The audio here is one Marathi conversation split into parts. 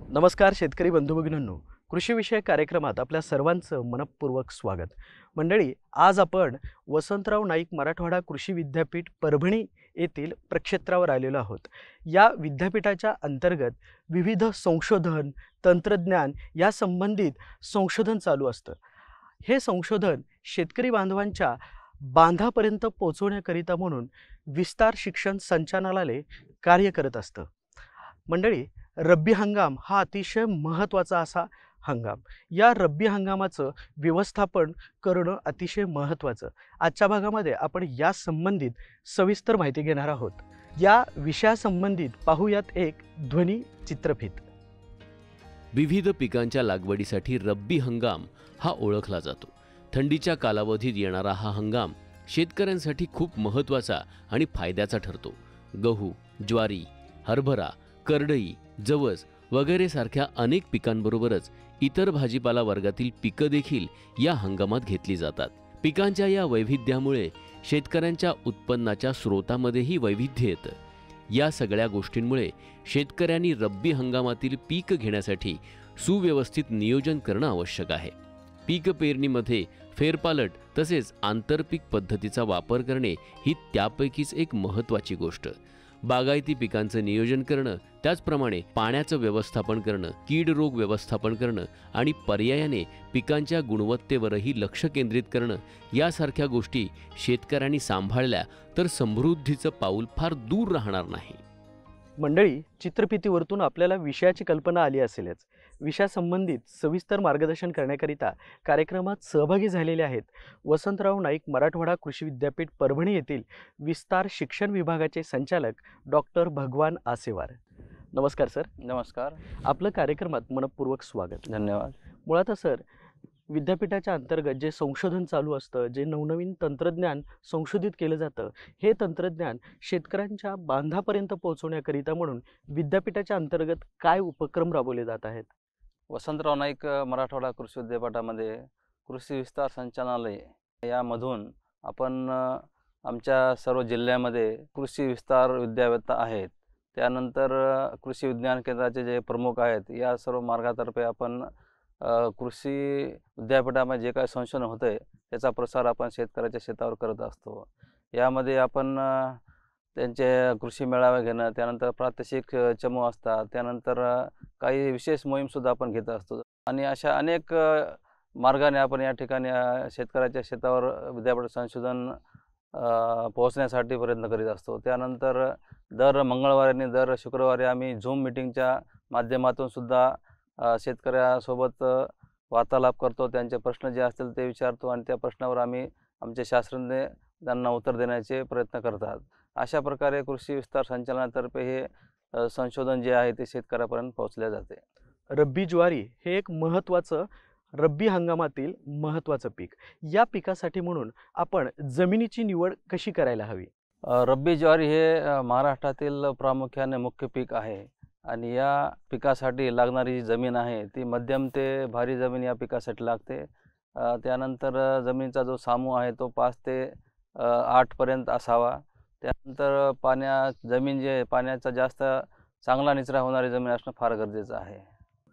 नमस्कार शेतकरी बंधू भगिनींनो, कृषी विषयक कार्यक्रमात आपल्या सर्वांचं मनपूर्वक स्वागत। मंडळी, आज आपण वसंतराव नाईक मराठवाडा कृषी विद्यापीठ परभणी येथील प्रक्षेत्रावर आलेलो आहोत। या विद्यापीठाच्या अंतर्गत विविध संशोधन, तंत्रज्ञान या संबंधित संशोधन चालू असतं। हे संशोधन शेतकरी बांधवांच्या बांधापर्यंत पोहोचवण्याकरिता म्हणून विस्तार शिक्षण संचालनालय कार्य करत असतं। मंडळी, रब्बी हंगाम हा अतिशय महत्त्वाचा असा हंगाम। या रब्बी हंगामाचं व्यवस्थापन करणं अतिशय महत्त्वाचं। आजच्या भागामध्ये आपण या संबंधित सविस्तर माहिती घेणार आहोत। या विषयासंबंधित पाहूयात एक ध्वनी चित्रफित। विविध पिकांच्या लागवडीसाठी रब्बी हंगाम हा ओळखला जातो। थंडीच्या कालावधीत येणारा हा हंगाम शेतकऱ्यांसाठी खूप महत्त्वाचा आणि फायद्याचा ठरतो। गहू, ज्वारी, हरभरा, करडई, जवस वगैरे सारख्या अनेक पिकांबरोबरच इतर भाजीपाला वर्गातील पिकं देखील या हंगामात घेतली जातात। पिकांच्या या वैविध्यामुळे शेतकऱ्यांच्या उत्पन्नाच्या स्रोतामध्येही वैविध्य येतं। या सगळ्या गोष्टींमुळे शेतकऱ्यांनी रब्बी हंगामातील पीक घेण्यासाठी सुव्यवस्थित नियोजन करणं आवश्यक आहे। पीक पेरणीमध्ये फेरपालट तसेच आंतरपीक पद्धतीचा वापर करणे ही त्यापैकीच एक महत्त्वाची गोष्ट। बागायती पिकांचं नियोजन करणं, त्याचप्रमाणे पाण्याचं व्यवस्थापन करणं, कीड रोग व्यवस्थापन करणं आणि पर्यायाने पिकांच्या गुणवत्तेवरही लक्ष केंद्रित करणं यासारख्या गोष्टी शेतकऱ्यांनी सांभाळल्या तर समृद्धीचं पाऊल फार दूर राहणार नाही। मंडळी, चित्रफितीवरतून आपल्याला विषयाची कल्पना आली असेलच। विषयासंबंधित सविस्तर मार्गदर्शन करण्याकरिता कार्यक्रमात सहभागी झालेले आहेत वसंतराव नाईक मराठवाडा कृषी विद्यापीठ परभणी येथील विस्तार शिक्षण विभागाचे संचालक डॉक्टर भगवान आसेवार। नमस्कार सर। नमस्कार। आपलं कार्यक्रमात मनपूर्वक स्वागत। धन्यवाद। मुळात सर, विद्यापीठाच्या अंतर्गत जे संशोधन चालू असतं, जे नवनवीन तंत्रज्ञान संशोधित केलं जातं, हे तंत्रज्ञान शेतकऱ्यांच्या बांधापर्यंत पोहोचवण्याकरिता म्हणून विद्यापीठाच्या अंतर्गत काय उपक्रम राबवले जात आहेत? वसंतराव नाईक मराठवाडा कृषी विद्यापीठामध्ये कृषी विस्तार संचालनालय यामधून आपण आमच्या सर्व जिल्ह्यामध्ये कृषी विस्तार विद्यावेत्ता आहेत, त्यानंतर कृषी विज्ञान केंद्राचे जे प्रमुख आहेत, या सर्व मार्गातर्फे आपण कृषी विद्यापीठामध्ये जे काही संशोधन होते त्याचा प्रसार आपण शेतकऱ्याच्या शेतावर करत असतो। यामध्ये आपण त्यांचे कृषी मेळावे घेणं, त्यानंतर प्रात्यक्षिक चमू असतात, त्यानंतर काही विशेष मोहीमसुद्धा आपण घेत असतो आणि अशा अनेक मार्गाने आपण या ठिकाणी शेतकऱ्याच्या शेतावर विद्यापीठ संशोधन पोहोचण्यासाठी प्रयत्न करीत असतो। त्यानंतर दर मंगळवारी आणि दर शुक्रवारी आम्ही झूम मीटिंगच्या माध्यमातून सुद्धा शेतकऱ्यासोबत वार्तालाप करतो। त्यांचे प्रश्न जे असतील ते विचारतो आणि त्या प्रश्नावर आम्ही आमचे शास्त्रज्ञ त्यांना उत्तर देण्याचे प्रयत्न करतात। अशा प्रकारे कृषी विस्तार संचालनातर्फे हे संशोधन जे आहे ते शेतकऱ्यापर्यंत पोहोचले जाते। रब्बी ज्वारी हे एक महत्त्वाचं रब्बी हंगामातील महत्त्वाचं पीक। या पिकासाठी म्हणून आपण जमिनीची निवड कशी करायला हवी? रब्बी ज्वारी हे महाराष्ट्रातील प्रामुख्याने मुख्य पीक आहे आणि या पिकासाठी लागणारी जी जमीन आहे ती मध्यम ते भारी जमीन या पिकासाठी लागते। त्यानंतर जमिनीचा जो सामू आहे तो 5 ते 8 पर्यंत असावा। त्यानंतर जमीन जे पाण्याचा जास्त चांगला निचरा होणारी जमीन असणं फार गरजेचं आहे।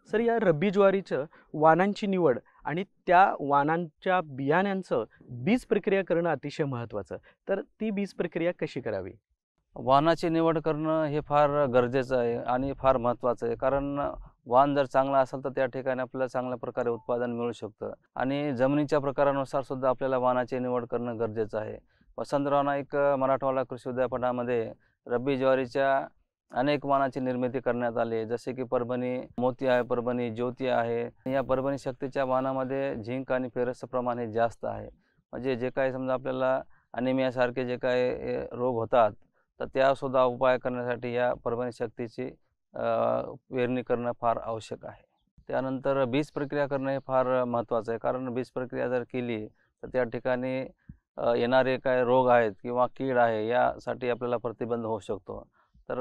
सर, या रब्बी ज्वारीचं वाणांची निवड आणि त्या वाणांच्या बियाण्यांचं बीज प्रक्रिया करणं अतिशय महत्त्वाचं। तर ती बीज प्रक्रिया कशी करावी? वाणाची निवड करणं हे फार गरजेचं आहे आणि फार महत्त्वाचं आहे, कारण वाण जर चांगला असेल तर त्या ठिकाणी आपल्याला चांगल्या प्रकारे उत्पादन मिळू शकतं आणि जमिनीच्या प्रकारानुसार सुद्धा आपल्याला वाणाची निवड करणं गरजेचं आहे। वसंतराव नाईक मराठवाडा कृषी विद्यापीठामध्ये रब्बी ज्वारीच्या अनेक वाहनाची निर्मिती करण्यात आली आहे, जसे की परभणी मोती आहे, परभणी ज्योती आहे. या परभणी शक्तीच्या वाहनामध्ये झिंक आणि फेरसचं प्रमाण हे जास्त आहे. म्हणजे जे काही समजा आपल्याला अनिमियासारखे जे काही रोग होतात, तर त्यासुद्धा उपाय करण्यासाठी या परभणी शक्तीची पेरणी करणं फार आवश्यक आहे. त्यानंतर बीज प्रक्रिया करणं हे फार महत्त्वाचं आहे, कारण बीज प्रक्रिया जर केली तर त्या ठिकाणी येणारे काय रोग आहेत किंवा कीड आहे यासाठी आपल्याला प्रतिबंध होऊ शकतो. तर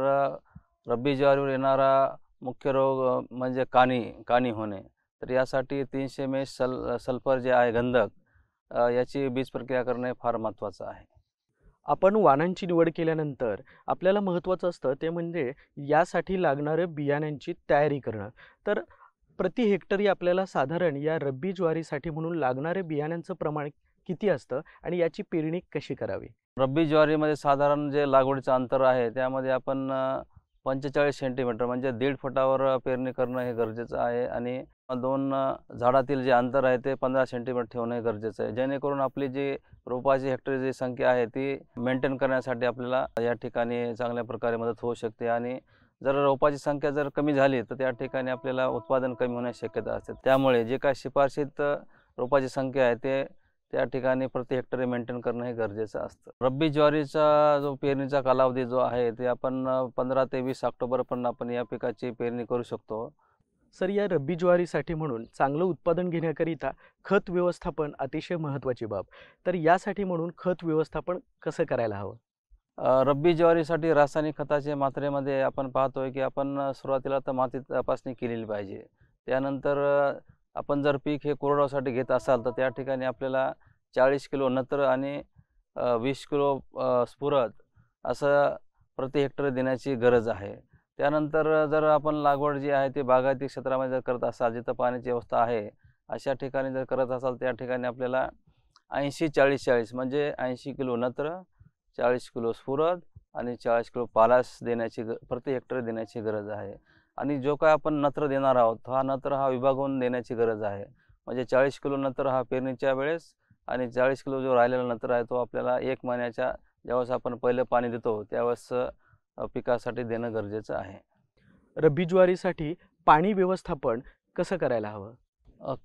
रब्बी ज्वारीवर येणारा मुख्य रोग म्हणजे काणी होणे. तर यासाठी 300 मेस सल्फर जे आहे गंधक, याची बीज प्रक्रिया करणे फार महत्त्वाचं आहे. आपण वाणांची निवड केल्यानंतर आपल्याला महत्त्वाचं असतं ते म्हणजे यासाठी लागणाऱ्या बियाण्यांची तयारी करणं. तर प्रति हेक्टरी आपल्याला साधारण या रब्बी ज्वारीसाठी म्हणून लागणारे बियाण्यांचं प्रमाण किती असतं आणि याची पेरणी कशी करावी? रब्बी ज्वारीमध्ये साधारण जे लागवडीचं अंतर आहे त्यामध्ये आपण 45 सेंटीमीटर म्हणजे 1.5 फुटावर पेरणी करणं हे गरजेचं आहे. आणि 2 झाडातील जे अंतर आहे ते 15 सेंटीमीटर ठेवणं हे गरजेचं आहे, जेणेकरून आपली जी रोपाची हेक्टरी संख्या आहे ती मेंटेन करण्यासाठी आपल्याला या ठिकाणी चांगल्या प्रकारे मदत होऊ शकते. आणि जर रोपाची संख्या जर कमी झाली तर त्या ठिकाणी आपल्याला उत्पादन कमी होण्याची शक्यता असते. त्यामुळे जे काय शिफारशीत रोपाची संख्या आहे ते त्या ठिकाणी प्रति हेक्टरी मेंटेन करणं हे गरजेचं असतं. रब्बी ज्वारीचा जो पेरणीचा कालावधी जो आहे ते आपण 15 ते 20 ऑक्टोबरपर्यंत आपण या पिकाची पेरणी करू शकतो. सर, या रब्बी ज्वारीसाठी म्हणून चांगलं उत्पादन घेण्याकरिता खत व्यवस्थापन अतिशय महत्त्वाची बाब. तर यासाठी म्हणून खत व्यवस्थापन कसं करायला हवं? रब्बी ज्वारीसाठी रासायनिक खताच्या मात्रेमध्ये आपण पाहतोय की आपण सुरुवातीला तर माती तपासणी केलेली पाहिजे. त्यानंतर आपण जर पीक हे कोरडवासाठी घेत असाल तर त्या ठिकाणी आपल्याला 40 किलो नत्र आणि 20 किलो स्फुरद असं प्रति हेक्टर देण्याची गरज आहे. त्यानंतर जर आपण लागवड जी आहे ती बागायती क्षेत्रामध्ये जर करत असाल, जिथं पाण्याची व्यवस्था आहे अशा ठिकाणी जर करत असाल त्या ठिकाणी आपल्याला 80-40-40 म्हणजे 80 किलो नत्र, 40 किलो स्फुरद आणि 40 किलो पालाश देण्याची प्रति हेक्टर देण्याची गरज आहे. आणि जो काय आपण नत्र देणार आहोत हा नत्र हा विभागून देण्याची गरज आहे. म्हणजे 40 किलो नत्र हा पेरणीच्या वेळेस आणि 40 किलो जो राहिलेला नत्र आहे तो आपल्याला 1 महिन्याच्या ज्यावेळेस आपण पहिलं पाणी देतो त्यावेळेस पिकासाठी देणं गरजेचं आहे. रब्बी ज्वारीसाठी पाणी व्यवस्थापन कसं करायला हवं?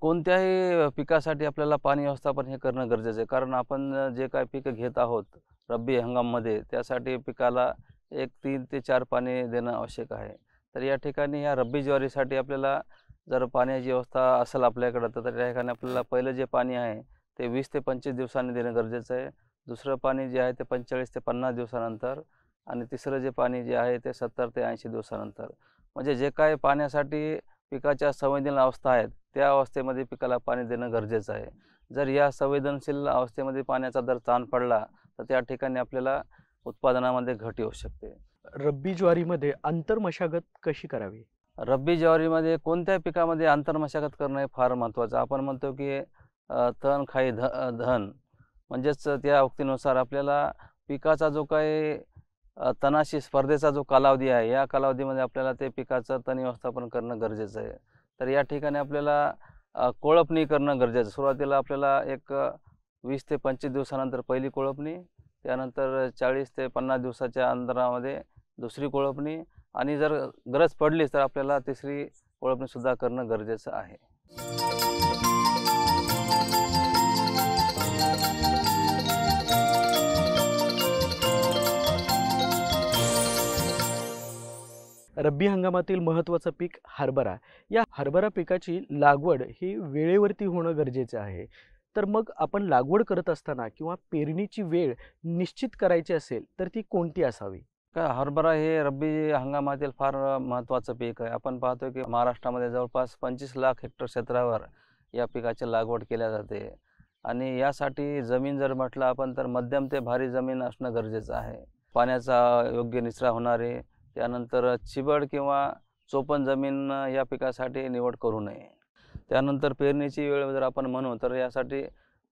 कोणत्याही पिकासाठी आपल्याला पाणी व्यवस्थापन हे करणं गरजेचं आहे, कारण आपण जे काय पिकं घेत आहोत रब्बी हंगामामध्ये त्यासाठी पिकाला 3 ते 4 पाणी देणं आवश्यक आहे. तर या ठिकाणी ह्या रब्बी ज्वारीसाठी आपल्याला जर पाण्याची व्यवस्था असेल आपल्याकडं तर त्या ठिकाणी आपल्याला पहिलं जे पाणी आहे ते 20 ते 25 दिवसांनी देणं गरजेचं आहे. दुसरं पाणी जे आहे ते 45 ते 50 दिवसानंतर आणि तिसरं जे पाणी जे आहे ते 70 ते 80 दिवसानंतर. म्हणजे जे काय पाण्यासाठी पिकाच्या संवेदनशील अवस्था आहेत त्या अवस्थेमध्ये पिकाला पाणी देणं गरजेचं आहे. जर या संवेदनशील अवस्थेमध्ये पाण्याचा जर ताण पडला तर त्या ठिकाणी आपल्याला उत्पादनामध्ये घट येऊ शकते. रब्बी ज्वारीमध्ये आंतर मशागत कशी करावी? रब्बी ज्वारीमध्ये कोणत्याही पिकामध्ये आंतरमशागत करणं हे फार महत्त्वाचं. आपण म्हणतो की तण खाई धन, म्हणजेच त्या उक्तीनुसार आपल्याला पिकाचा जो काही तणाशी स्पर्धेचा जो कालावधी आहे या कालावधीमध्ये आपल्याला ते पिकाचं तण व्यवस्थापन करणं गरजेचं आहे. तर या ठिकाणी आपल्याला कोळपणी करणं गरजेचं. सुरुवातीला आपल्याला एक 20 ते 25 दिवसानंतर पहिली कोळपणी, त्यानंतर 40 ते 50 दिवसाच्या अंतरामध्ये दुसरी कोळपणी आणि जर गरज पडलीच तर आपल्याला तिसरी कोळपणीसुद्धा करणं गरजेचं आहे. रब्बी हंगामातील महत्त्वाचं पीक हरभरा. या हरभरा पिकाची लागवड ही वेळेवरती होणं गरजेचं आहे. तर मग आपण लागवड करत असताना किंवा पेरणीची वेळ निश्चित करायची असेल तर ती कोणती असावी? हरभरा हे रब्बी हंगामातील फार महत्त्वाचं पीक आहे. आपण पाहतो की महाराष्ट्रामध्ये जवळपास 25 लाख हेक्टर क्षेत्रावर या पिकाची लागवड केल्या जाते. आणि यासाठी जमीन जर म्हटलं आपण तर मध्यम ते भारी जमीन असणं गरजेचं आहे. पाण्याचा योग्य निचरा होणारे, त्यानंतर चिबड किंवा चोपण जमीन या पिकासाठी निवड करू नये. त्यानंतर पेरणीची वेळ जर आपण म्हणू तर यासाठी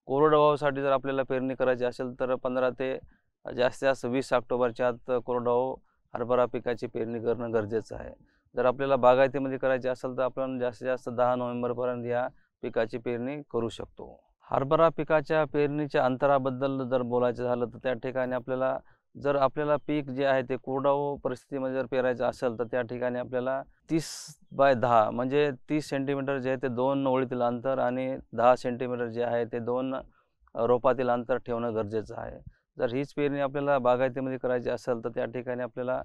कोरडवाहूसाठी जर आपल्याला पेरणी करायची असेल तर 15 ते जास्तीत जास्त 20 ऑक्टोबरच्या आत कोरडवाहू हरभरा पिकाची पेरणी करणं गरजेचं आहे. जर आपल्याला बागायतीमध्ये करायची असेल तर आपण जास्तीत जास्त 10 नोव्हेंबरपर्यंत या पिकाची पेरणी करू शकतो. हरभरा पिकाच्या पेरणीच्या अंतराबद्दल जर बोलायचं झालं तर त्या ठिकाणी आपल्याला जर आपल्याला पीक जे आहे ते कोरडवाहू परिस्थितीमध्ये जर पेरायचं असेल तर त्या ठिकाणी आपल्याला 30x10 म्हणजे 30 सेंटीमीटर जे आहे ते 2 ओळीतील अंतर आणि 10 सेंटीमीटर जे आहे ते 2 रोपातील अंतर ठेवणं गरजेचं आहे. जर हीच पेरणी आपल्याला बागायतीमध्ये करायची असेल तर त्या ठिकाणी आपल्याला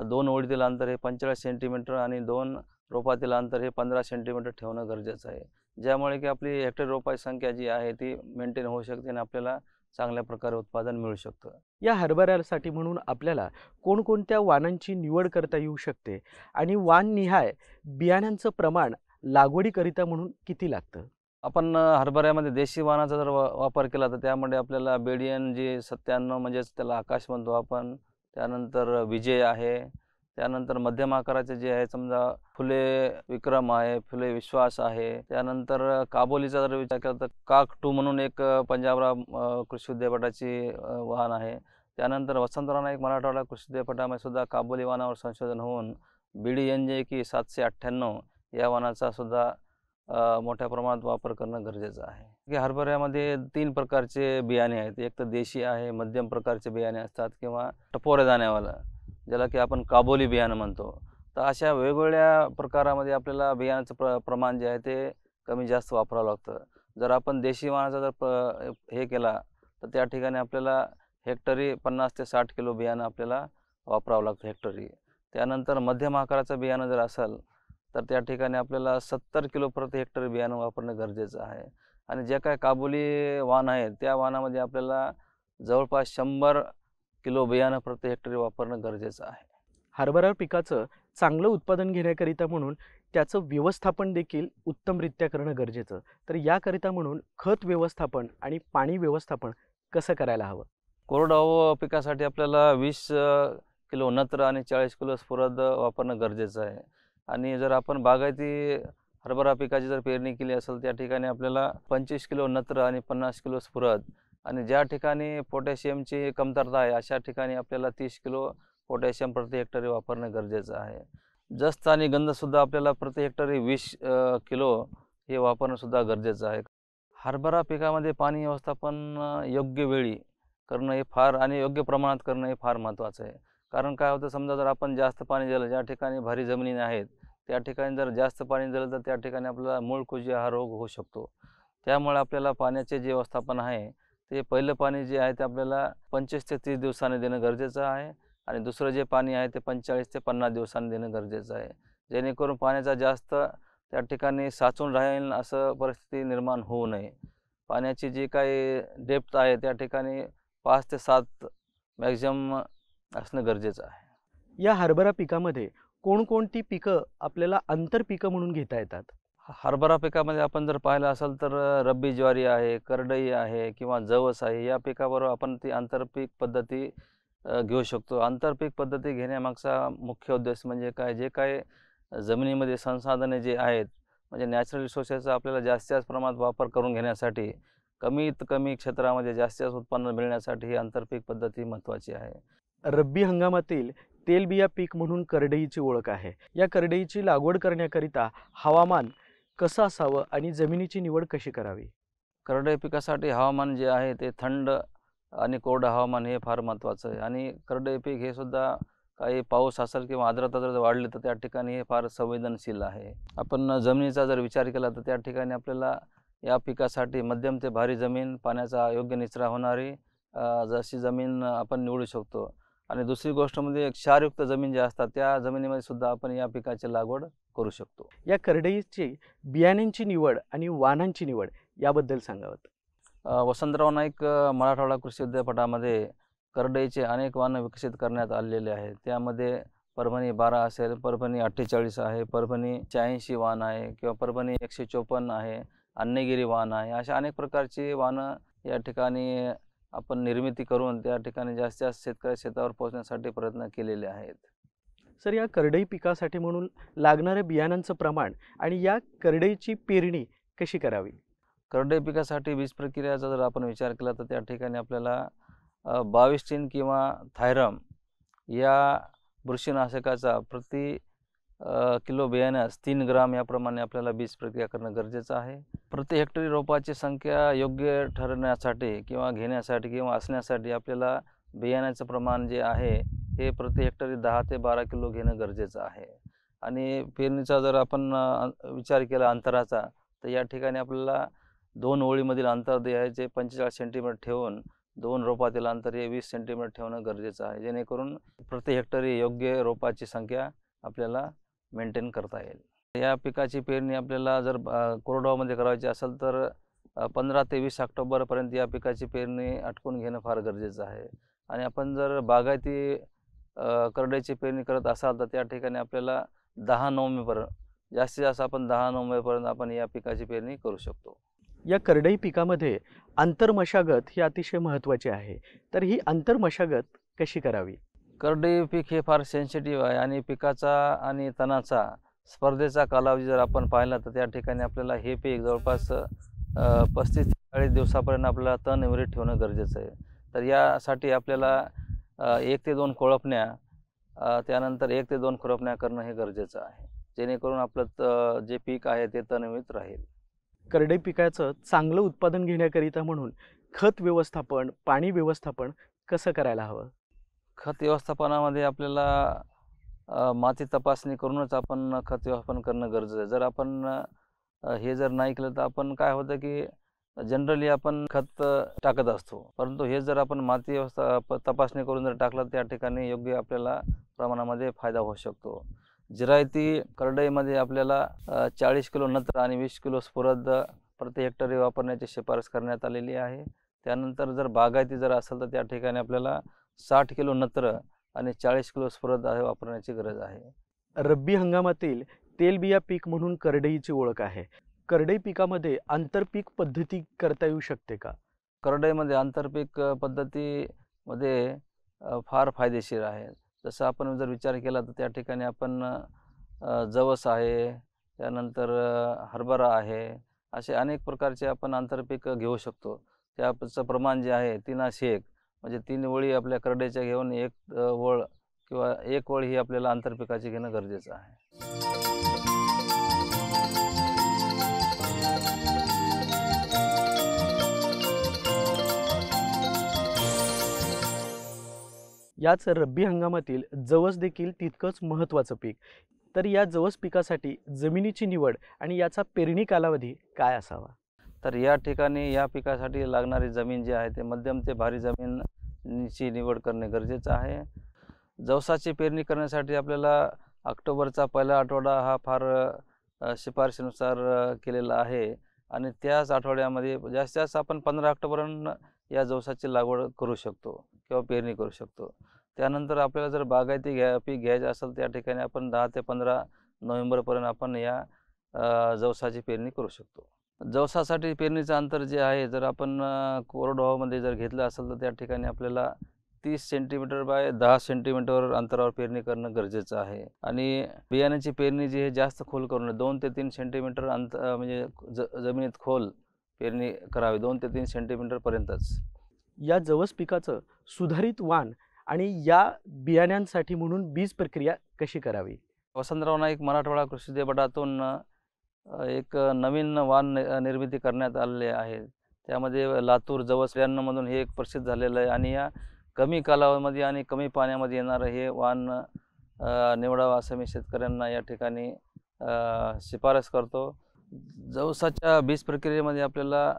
2 ओळीतील अंतर हे 45 सेंटीमीटर आणि 2 रोपातील अंतर हे 15 सेंटीमीटर ठेवणं गरजेचं आहे. ज्यामुळे की आपली हेक्टर रोपाची संख्या जी आहे ती मेंटेन होऊ शकते आणि आपल्याला चांगल्या प्रकारे उत्पादन मिळू शकतं. या हरभऱ्यासाठी म्हणून आपल्याला कोणकोणत्या वाणांची निवड करता येऊ शकते आणि वाणनिहाय बियाण्यांचं प्रमाण लागवडीकरिता म्हणून किती लागतं? आपण हरभऱ्यामध्ये देशी वाणाचा जर वापर केला तर त्यामध्ये आपल्याला बेडियन जे 97 म्हणजेच त्याला आकाश म्हणतो आपण, त्यानंतर विजय आहे, त्यानंतर मध्यम आकाराचे जे आहे समजा फुले विक्रम आहे, फुले विश्वास आहे, त्यानंतर काबोलीचा जर विचार केला तर काक 2 म्हणून एक पंजाबराव कृषी विद्यापीठाची वाहन आहे. त्यानंतर वसंतराव नाईक मराठवाडा कृषी विद्यापीठामध्ये सुद्धा काबोली वाहनावर संशोधन होऊन BDNJ 798 या वाहनाचा सुद्धा मोठ्या प्रमाणात वापर करणं गरजेचं आहे. की हरभऱ्यामध्ये 3 प्रकारचे बियाणे आहेत. एक तर देशी आहे, मध्यम प्रकारचे बियाणे असतात किंवा टपोऱ्या दाण्यावालं, ज्याला की आपण काबोली बियाणं म्हणतो. तर अशा वेगवेगळ्या प्रकारामध्ये आपल्याला बियाण्याचं प्रमाण जे आहे ते कमी जास्त वापरावं लागतं. जर आपण देशी वाणाचा जर हे केला तर त्या ठिकाणी आपल्याला हेक्टरी 50 ते 60 किलो बियाणं आपल्याला वापरावं लागतं हेक्टरी. त्यानंतर मध्यम आकाराचं बियाणं जर असेल तर त्या ठिकाणी आपल्याला 70 किलो प्रति हेक्टर बियाणं वापरणं गरजेचं आहे. आणि जे काही काबुली वाण आहेत त्या वाणामध्ये आपल्याला जवळपास 100 किलो बियाणं प्रति हेक्टरी वापरणं गरजेचं आहे. हरभरा पिकाचं चांगलं उत्पादन घेण्याकरिता म्हणून त्याचं व्यवस्थापन देखील उत्तमरित्या करणं गरजेचं. तर याकरिता म्हणून खत व्यवस्थापन आणि पाणी व्यवस्थापन कसं करायला हवं? कोरडवाहू पिकासाठी आपल्याला 20 किलो नत्र आणि 40 किलो स्फुरद वापरणं गरजेचं आहे. आणि जर आपण बागायती हरभरा पिकाची जर पेरणी केली असेल त्या ठिकाणी आपल्याला 25 किलो नत्र आणि 50 किलो स्फुरद आणि ज्या ठिकाणी पोटॅशियमची कमतरता आहे अशा ठिकाणी आपल्याला 30 किलो पोटॅशियम प्रति हेक्टरी वापरणं गरजेचं आहे. जस्त आणि गंधसुद्धा आपल्याला प्रति हेक्टरी 20 किलो हे वापरणंसुद्धा गरजेचं आहे. हरभरा पिकामध्ये पाणी व्यवस्थापन योग्य वेळी करणं हे फार आणि योग्य प्रमाणात करणं हे फार महत्त्वाचं आहे. कारण काय होतं समजा जर आपण जास्त पाणी दिलं, ज्या ठिकाणी भारी जमिनी आहेत त्या ठिकाणी जर जास्त पाणी दिलं तर त्या ठिकाणी आपल्याला मूळकुजी हा रोग होऊ शकतो. त्यामुळे आपल्याला पाण्याचे जे व्यवस्थापन आहे ते पहिलं पाणी जे आहे ते आपल्याला 25 ते 30 दिवसांनी देणं गरजेचं आहे आणि दुसरं जे पाणी आहे ते 45 ते 50 दिवसांनी देणं गरजेचं आहे. जेणेकरून पाण्याचा जास्त त्या ठिकाणी साचून राहील असं परिस्थिती निर्माण होऊ नये. पाण्याची जी काही डेप्थ आहे त्या ठिकाणी 5 ते 7 मॅक्झिमम असणं गरजेचं आहे. या हरभरा पिकामध्ये कोणकोणती पिकं आपल्याला आंतरपिकं म्हणून घेता येतात? हरभरा पिकामध्ये आपण जर पाहिलं असेल तर रब्बी ज्वारी आहे, करडई आहे किंवा जवस आहे या पिकाबरोबर आपण ती आंतरपीक पद्धती घेऊ शकतो. आंतरपीक पद्धती घेण्यामागचा मुख्य उद्देश म्हणजे काय, जे काय जमिनीमध्ये संसाधने जे आहेत म्हणजे नॅचरल रिसोर्सेसचा आपल्याला जास्तीत जास्त प्रमाणात वापर करून घेण्यासाठी कमीत कमी क्षेत्रामध्ये जास्तीत जास्त उत्पन्न मिळण्यासाठी ही आंतरपीक पद्धती महत्त्वाची आहे. रब्बी हंगामातील तेलबिया पीक म्हणून करडईची ओळख आहे. या करडईची लागवड करण्याकरिता हवामान कसं असावं आणि जमिनीची निवड कशी करावी? करडई पिकासाठी हवामान जे आहे ते थंड आणि कोरडं हवामान हे फार महत्त्वाचं आहे. आणि करडई पीक हे सुद्धा काही पाऊस असेल किंवा आर्द्रता जर वाढली तर त्या ठिकाणी हे फार संवेदनशील आहे. आपण जमिनीचा जर विचार केला तर त्या ठिकाणी आपल्याला या पिकासाठी मध्यम ते भारी जमीन, पाण्याचा योग्य निचरा होणारी जशी जमीन आपण निवडू शकतो. आणि दुसरी गोष्ट म्हणजे क्षारयुक्त जमीन जे असतात त्या जमिनीमध्ये सुद्धा आपण या पिकाची लागवड करू शकतो. या करडईची बियाण्यांची निवड आणि वाणांची निवड याबद्दल सांगावं. वसंतराव नाईक मराठवाडा कृषी विद्यापीठामध्ये करडईचे अनेक वाहनं विकसित करण्यात आलेले आहेत. त्यामध्ये परभणी 12 असेल, परभणी 48 आहे, परभणी 86 वाहन आहे किंवा परभणी 154 आहे, अन्नगिरी वाहन आहे. अशा अनेक प्रकारची वाहनं या ठिकाणी आपण निर्मिती करून त्या ठिकाणी जास्तीत जास्त शेतकरी शेतावर पोहोचण्यासाठी प्रयत्न केलेले आहेत. सर, या करडई पिकासाठी म्हणून लागणाऱ्या बियाणांचं प्रमाण आणि या करडईची पेरणी कशी करावी? करडई पिकासाठी बीज प्रक्रियेचा जर आपण विचार केला तर त्या ठिकाणी आपल्याला 22 टीन किंवा थायरम या बुरशीनाशकाचा प्रति किलो बियाण्यास 3 ग्राम याप्रमाणे आपल्याला बीज प्रक्रिया करणं गरजेचं आहे. प्रति हेक्टरी रोपाची संख्या योग्य ठरवण्यासाठी किंवा घेण्यासाठी किंवा असण्यासाठी आपल्याला बियाण्याचं प्रमाण जे आहे हे प्रति हेक्टरी 10 ते 12 किलो घेणं गरजेचं आहे. आणि पेरणीचा जर आपण विचार केला अंतराचा, तर या ठिकाणी आपल्याला 2 ओळीमधील अंतर द्यायचे 45 सेंटीमीटर ठेवून 2 रोपातील अंतर हे 20 सेंटीमीटर ठेवणं गरजेचं आहे, जेणेकरून प्रति हेक्टरी योग्य रोपाची संख्या आपल्याला मेंटेन करता येईल. या पिकाची पेरणी आपल्याला जर कोरडवाहूमध्ये करायची असेल तर 15 ते 20 ऑक्टोबरपर्यंत या पिकाची पेरणी आटपून घेणं फार गरजेचं आहे. आणि आपण जर बागायती करडईची पेरणी करत असाल तर त्या ठिकाणी आपल्याला 10 नोव्हेंबर, जास्तीत जास्त आपण 10 नोव्हेंबरपर्यंत आपण या पिकाची पेरणी करू शकतो. या करडई पिकामध्ये आंतरमशागत ही अतिशय महत्त्वाची आहे. तर ही आंतरमशागत कशी करावी? करडई पीक हे फार सेन्सिटिव्ह आहे आणि पिकाचा आणि तणाचा स्पर्धेचा कालावधी जर आपण पाहिला तर त्या ठिकाणी आपल्याला हे पीक जवळपास 35 ते 40 दिवसापर्यंत आपल्याला तण निवडीत ठेवणं गरजेचं आहे. तर यासाठी आपल्याला 1 ते 2 कोळपण्या, त्यानंतर 1 ते 2 खुरपण्या करणं हे गरजेचं आहे, जेणेकरून आपलं जे पीक आहे ते तणनियमित राहील. करडई पिकाचं चांगलं उत्पादन घेण्याकरिता म्हणून खत व्यवस्थापन, पाणी व्यवस्थापन कसं करायला हवं? खत व्यवस्थापनामध्ये आपल्याला माती तपासणी करूनच आपण खत व्यवस्थापन करणं गरजेचं आहे. जर आपण हे जर नाही केलं तर आपण काय होतं की जनरली आपण खत टाकत असतो, परंतु हे जर आपण माती तपासणी करून जर टाकलं त्या ठिकाणी योग्य आपल्याला प्रमाणामध्ये फायदा होऊ शकतो. जिरायती करडईमध्ये आपल्याला 40 किलो नत्र आणि 20 किलो स्फुरद प्रति हेक्टरी वापरण्याची शिफारस करण्यात आलेली आहे. त्यानंतर जर बागायती जर असेल तर त्या ठिकाणी आपल्याला 60 किलो नत्र आणि 40 किलो स्फुरद वापरण्याची गरज आहे. रब्बी हंगामातील तेलबिया पीक म्हणून करडईची ओळख आहे. करडई पिकामध्ये आंतरपीक पद्धती करता येऊ शकते का? करडईमध्ये आंतरपीक पद्धतीमध्ये फार फायदेशीर आहे. जसं आपण जर विचार केला तर त्या ठिकाणी आपण जवस आहे, त्यानंतर हरभरा आहे, असे अनेक प्रकारचे आपण आंतरपीक घेऊ शकतो. त्याचं प्रमाण जे आहे 3:1 म्हणजे 3 ओळी आपल्या करडईच्या घेऊन 1 ओळ किंवा 1 ओळ ही आपल्याला आंतरपिकाची घेणं गरजेचं आहे. याच रब्बी हंगामातील जवस देखील तितकंच महत्त्वाचं पीक. तर या जवस पिकासाठी जमिनीची निवड आणि याचा पेरणी कालावधी काय असावा? तर या ठिकाणी या पिकासाठी लागणारी जमीन जी आहे ते मध्यम ते भारी जमीनची निवड करणे गरजेचं आहे. जवसाची पेरणी करण्यासाठी आपल्याला ऑक्टोबरचा पहिला आठवडा हा फार शिफारशीनुसार केलेला आहे आणि त्याच आठवड्यामध्ये जास्तीत जास्त आपण 15 ऑक्टोबरपर्यंत या जवसाची लागवड करू शकतो किंवा पेरणी करू शकतो. त्यानंतर आपल्याला जर बागायती पीक घ्यायचं असेल त्या ठिकाणी आपण 10 ते 15 नोव्हेंबरपर्यंत आपण या जवसाची पेरणी करू शकतो. जवसासाठी पेरणीचं अंतर जे आहे जर आपण कोरडवाहूमध्ये जर घेतलं असेल तर त्या ठिकाणी आपल्याला 30 सेंटीमीटर बाय 10 सेंटीमीटर अंतरावर पेरणी करणं गरजेचं आहे. आणि बियाण्याची पेरणी जी आहे जास्त खोल करू नये. 2 ते 3 सेंटीमीटर म्हणजे जमिनीत खोल पेरणी करावी, 2 ते 3 सेंटीमीटरपर्यंतच. या जवस पिकाचं सुधारित वाण आणि या बियाण्यांसाठी म्हणून बीज प्रक्रिया कशी करावी? वसंतराव नाईक मराठवाडा कृषी विद्यापीठातून एक नवीन वाण निर्मिती करण्यात आलेले आहे. त्यामध्ये लातूर जवस बियाण्यांमधून हे एक प्रसिद्ध झालेलं आहे आणि या कमी कालावधीमध्ये आणि कमी पाण्यामध्ये येणारं हे वाण निवडावं असं मी शेतकऱ्यांना या ठिकाणी शिफारस करतो. जवसाच्या बीज प्रक्रियेमध्ये आपल्याला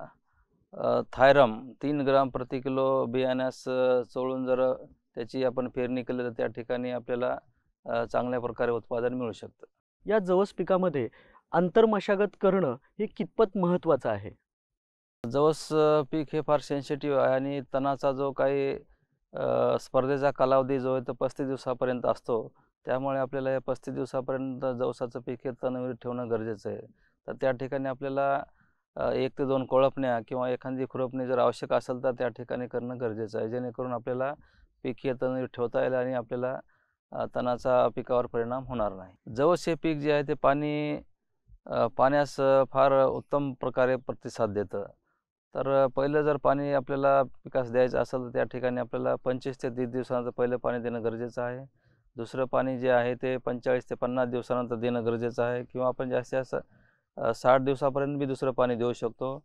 थायरम 3 ग्राम प्रति किलो बियाण्यास चोळून जर त्याची आपण पेरणी केली तर त्या ठिकाणी आपल्याला चांगल्या प्रकारे उत्पादन मिळू शकतं. या जवस पिकामध्ये आंतरमशागत करणं हे कितपत महत्त्वाचं आहे? जवस पीक हे फार सेन्सिटिव्ह आहे आणि तणाचा जो काही स्पर्धेचा कालावधी जो आहे तो 35 दिवसापर्यंत असतो. त्यामुळे आपल्याला या 35 दिवसापर्यंत जवसाचं पीक हे तणनिविड ठेवणं गरजेचं आहे. तर त्या ठिकाणी आपल्याला 1 ते 2 कोळपण्या किंवा एखादी खुरपणी जर आवश्यक असेल तर त्या ठिकाणी करणं गरजेचं आहे, जेणेकरून आपल्याला पीक हे तणनिविड ठेवता येईल आणि आपल्याला तणाचा पिकावर परिणाम होणार नाही. जवस हे पीक जे आहे ते पाण्यास फार उत्तम प्रकारे प्रतिसाद देतं. तर पहिलं जर पाणी आपल्याला पिकास द्यायचं असेल तर त्या ठिकाणी आपल्याला 25 ते 30 दिवसानंतर पहिलं पाणी देणं गरजेचं आहे. दुसरं पाणी जे आहे ते 45 ते 50 दिवसानंतर देणं गरजेचं आहे किंवा आपण जास्तीत जास्त 60 दिवसापर्यंत बी दुसरं पाणी देऊ शकतो.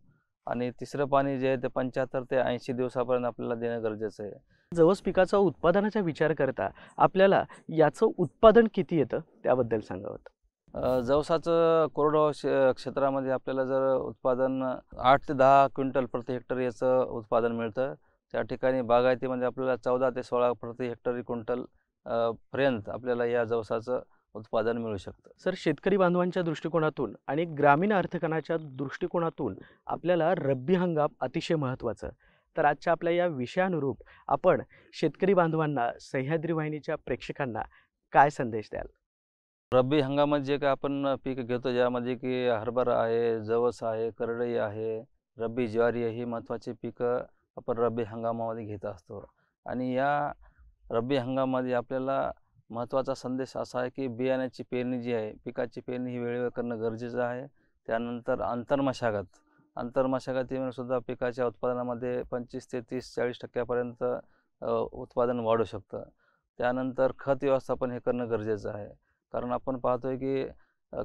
आणि तिसरं पाणी जे आहे ते 75 ते 80 दिवसापर्यंत आपल्याला देणं गरजेचं आहे. जवस पिकाचा उत्पादनाचा विचार करता आपल्याला याचं उत्पादन किती येतं त्याबद्दल सांगावं. जवसाचं कोरडवाहू क्षेत्रामध्ये आपल्याला जर उत्पादन 8 ते 10 क्विंटल प्रति हेक्टर याचं उत्पादन मिळतं. त्या ठिकाणी बागायतीमध्ये आपल्याला 14 ते 16 प्रति हेक्टरी क्विंटल पर्यंत आपल्याला या जवसाचं उत्पादन मिळू शकतं. सर, शेतकरी बांधवांच्या दृष्टिकोनातून आणि ग्रामीण अर्थकारणाच्या दृष्टिकोनातून आपल्याला रब्बी हंगाम अतिशय महत्त्वाचं. तर आजच्या आपल्या या विषयानुरूप आपण शेतकरी बांधवांना, सह्याद्री वाहिनीच्या प्रेक्षकांना काय संदेश द्याल? रब्बी हंगामात जे काय आपण पीक घेतो ज्यामध्ये की हरभरा आहे, जवस आहे, करडई आहे, रब्बी ज्वारी आहे, ही महत्त्वाची पिकं आपण रब्बी हंगामामध्ये घेत असतो. आणि या रब्बी हंगामामध्ये आपल्याला महत्त्वाचा संदेश असा आहे की बियाण्याची पेरणी जी आहे, पिकाची पेरणी ही वेळेवर करणं गरजेचं आहे. त्यानंतर आंतरमशागतीमुळे सुद्धा पिकाच्या उत्पादनामध्ये 25 ते 30-40% उत्पादन वाढू शकतं. त्यानंतर खत व्यवस्थापन हे करणं गरजेचं आहे. कारण आपण पाहतोय की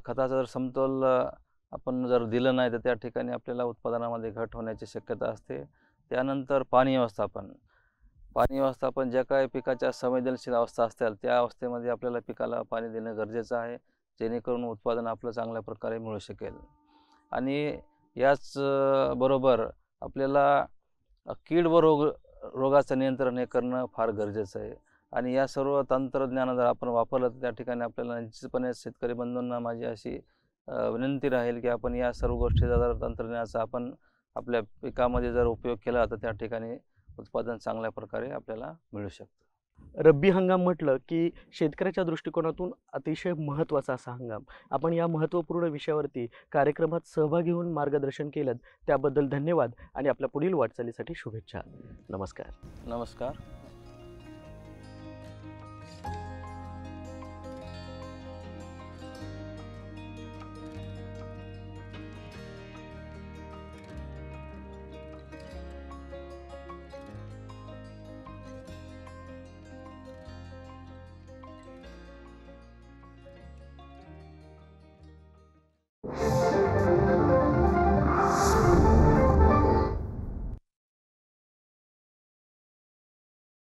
खताचा जर समतोल आपण जर दिलं नाही तर त्या ठिकाणी आपल्याला उत्पादनामध्ये घट होण्याची शक्यता असते. त्यानंतर पाणी व्यवस्थापन ज्या काही पिकाच्या संवेदनशील अवस्था असतील त्या अवस्थेमध्ये आपल्याला पिकाला पाणी देणं गरजेचं आहे, जेणेकरून उत्पादन आपलं चांगल्या प्रकारे मिळू शकेल. आणि याच बरोबर आपल्याला कीड व रोगाचं नियंत्रण हे करणं फार गरजेचं आहे. आणि या सर्व तंत्रज्ञान जर आपण वापरलं तर त्या ठिकाणी आपल्याला निश्चितपणे शेतकरी बंधूंना माझी अशी विनंती राहील की आपण या सर्व गोष्टीचा जर तंत्रज्ञानाचा आपण आपल्या पिकामध्ये जर उपयोग केला तर त्या ठिकाणी उत्पादन चांगल्या प्रकारे आपल्याला मिळू शकतं. रब्बी हंगाम म्हटलं की शेतकऱ्याच्या दृष्टिकोनातून अतिशय महत्त्वाचा असा हंगाम. आपण या महत्त्वपूर्ण विषयावरती कार्यक्रमात सहभागी होऊन मार्गदर्शन केलं त्याबद्दल धन्यवाद आणि आपल्या पुढील वाटचालीसाठी शुभेच्छा. नमस्कार. नमस्कार.